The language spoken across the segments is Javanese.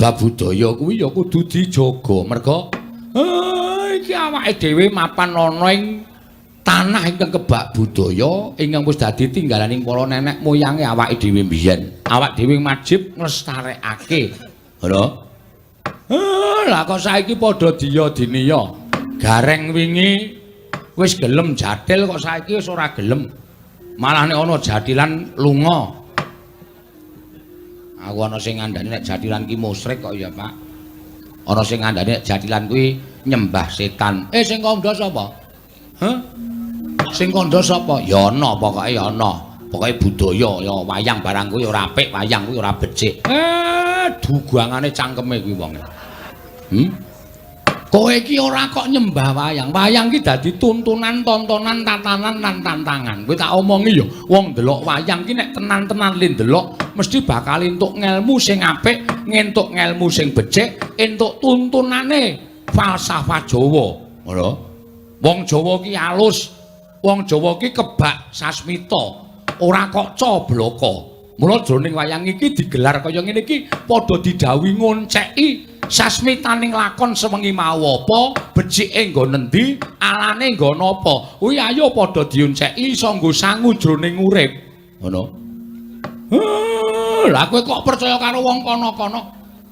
kebak budaya kuwi ya kudu dijaga merga iki awake dhewe mapan ana ing tanah ingkang kebak budaya ingkang wis dadi tinggalaning para nenek moyange awake dhewe mbiyen. Awak dhewe wajib nglestarekake. Lho. Lah kok saiki padha diya diniya. Gareng wingi wis gelem jadil kok saiki wis ora gelem. Malah nek ana jadilan lunga. Aku ana sing ngandani nek jadilan ki musyrik kok ya, Pak. Ana sing ngandani nek jadilan kuwi nyembah setan. Sing kandha sapa? Hah? Sing kandha sapa? Ya ana pokoke ya ana. Pokoke budaya ya wayang barang kuwi ora apik, wayang kuwi ora becik. Dugangane cangkeme kuwi wong. Kowe iki ora kok nyembah wayang. Wayang ki dadi tuntunan, tontonan, tatanan lan tantangan. Kowe tak omongi ya, wong ndelok wayang ki nek tenan-tenan le ndelok mesti bakal entuk ngelmu sing apik, ngentuk ngelmu sing becik, entuk tuntunane falsafah Jawa. Ngono. Wong Jawa ki alus. Wong Jawa ki kebak sasmita. Ora kok cobloko. Mula jroning wayang iki digelar kaya ngene iki padha didhawuhi ngonceki sasmitaning lakon sewengi mau apa, becike nggo nendi, alane nggo napa. Kuwi ayo padha dionceki iso nggo sangu jroning urip. Ngono. Lah kowe kok percaya karo wong kono-kono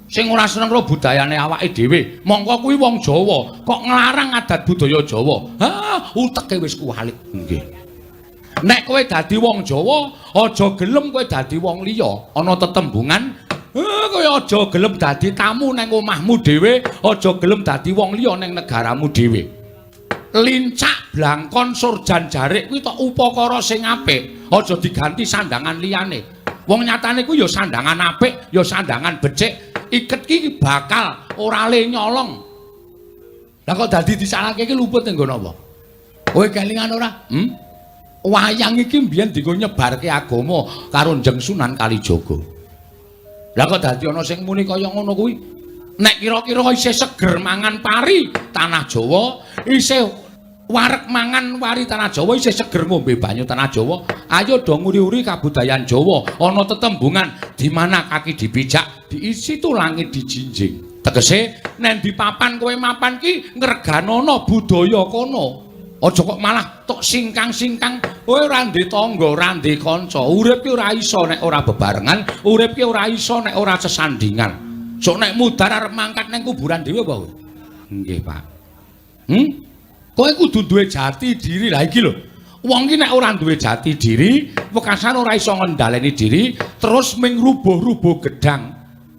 sing ora seneng karo budayane awake dhewe. Mongko kuwi wong Jawa, kok nglarang adat budaya Jawa. Uteke wis kuwalik. Nggih. Nek kowe dadi wong Jawa, aja gelem kowe dadi wong liya. Ana tetembungan, kowe aja gelem dadi tamu nang omahmu dhewe, aja gelem dadi wong liya nang negaramu dhewe. Lincak blangkon surjan jarik kuwi tok upakara sing apik, aja diganti sandangan liyane. Wong nyatane kuwi ya sandangan apik, ya sandangan becik, iket ki bakal ora le nyolong. Lah kok dadi disalahke iki luput nggo napa? Kowe kelingan ora? Wayang iki mbiyen dienggo nyebarke agama karo Njeng Sunan Kalijaga. Lah kok dadi ana sing muni kaya ngono kuwi? Nek kira-kira isih seger mangan pari tanah Jawa, isih wareg mangan wari tanah Jawa, isih seger ngombe banyu tanah Jawa, ayo do nguri-uri kabudayan Jawa. Ana tetembungan di mana kaki dipijak, diisi tu langit dijinjing. Tegese nek di papan kowe mapan ki ngreganono budaya kono. Aja kok malah tok singkang-singkang kowe ora ndek tangga, ora ndek kanca. Urip ki ora iso nek ora bebarengan, urip ki ora iso nek ora sesandingan. Sok nek mudhar arep mangkat nang kuburan dhewe apa kowe? Nggih, Pak. Kowe kudu duwe jati diri. Lah iki lho. Wong ki nek ora duwe jati diri, wekasan ora iso ngendhaleni diri, terus ming rubuh-rubuh gedang.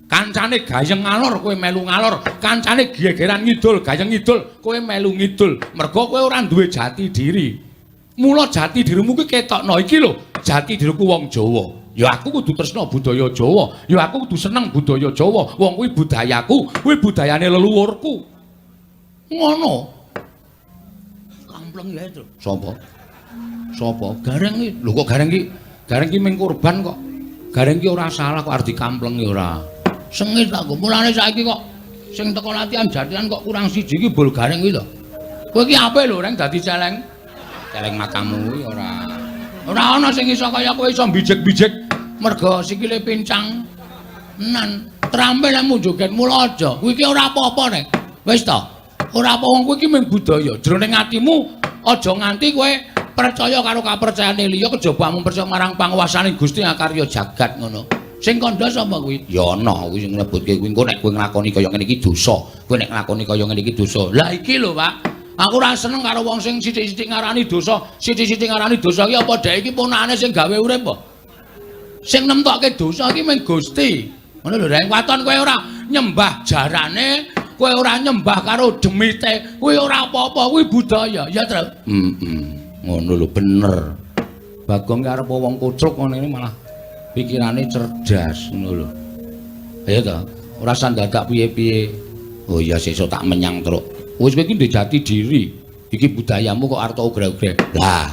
Kancane gayeng ngalor kowe melu ngalor, kancane gegeran ngidul gayeng ngidul kowe melu ngidul. Mergo kowe ora duwe jati diri. Mula jati dirimu kuwi ketokno iki lho, jati diriku wong Jawa. Ya aku kudu tresna budaya Jawa, ya aku kudu seneng budaya Jawa. Wong kuwi budayaku, kuwi budayane leluhurku. Ngono. Kampleng lha itu. Sapa? Sapa? Gareng iki. Lho kok gareng iki? Gareng iki ming kurban kok. Gareng iki ora salah kok arep dikamplengi ora. Sengit aku. Mulane saiki kok sing teko latihan jadilan kok kurang siji iki bol gareng iki lho. Kowe iki ape lho reng dadi celeng? Celeng makamu kuwi ora. Ora ana sing iso kaya kowe iso bijek-bijek merga sikile pincang. Nan, trampe lemu joget mula aja. Kuwi iki ora apa-apa nek. Wis ta? Ora apa wong kuwi iki mung budaya. Jroning atimu aja nganti kowe percaya karo kapercayane liya kejaba mung percaya marang panguwasaning Gusti Akarya jagat ngono. Sing kandha sapa kuwi? Ya ana kuwi sing mlebutke kuwi. Engko nek kowe nglakoni kaya ngene iki dosa. Kowe nek nglakoni kaya ngene iki dosa. Lah iki lho, Pak. Aku ora seneng karo wong sing sithik-sithik ngarani dosa. Sithik-sithik ngarani dosa iki apa dhek iki ponakane sing gawe urip apa? Sing nemtokke dosa iki mung Gusti. Ngono lho, Reng. Waton kowe ora nyembah jarane, kowe ora nyembah karo demite. Kuwi ora apa-apa, kuwi budaya. Ya, Tru. Ngono lho, bener. Bagong ki arep wong kucruk ngene malah pikirane cerdas ngono lho. Ayo to, ora sandadak piye-piye. Oh iya sesuk tak menyang truk. Wis kowe iki ndek jati diri. Iki budayamu kok arep ogrek-ogrek. Lah,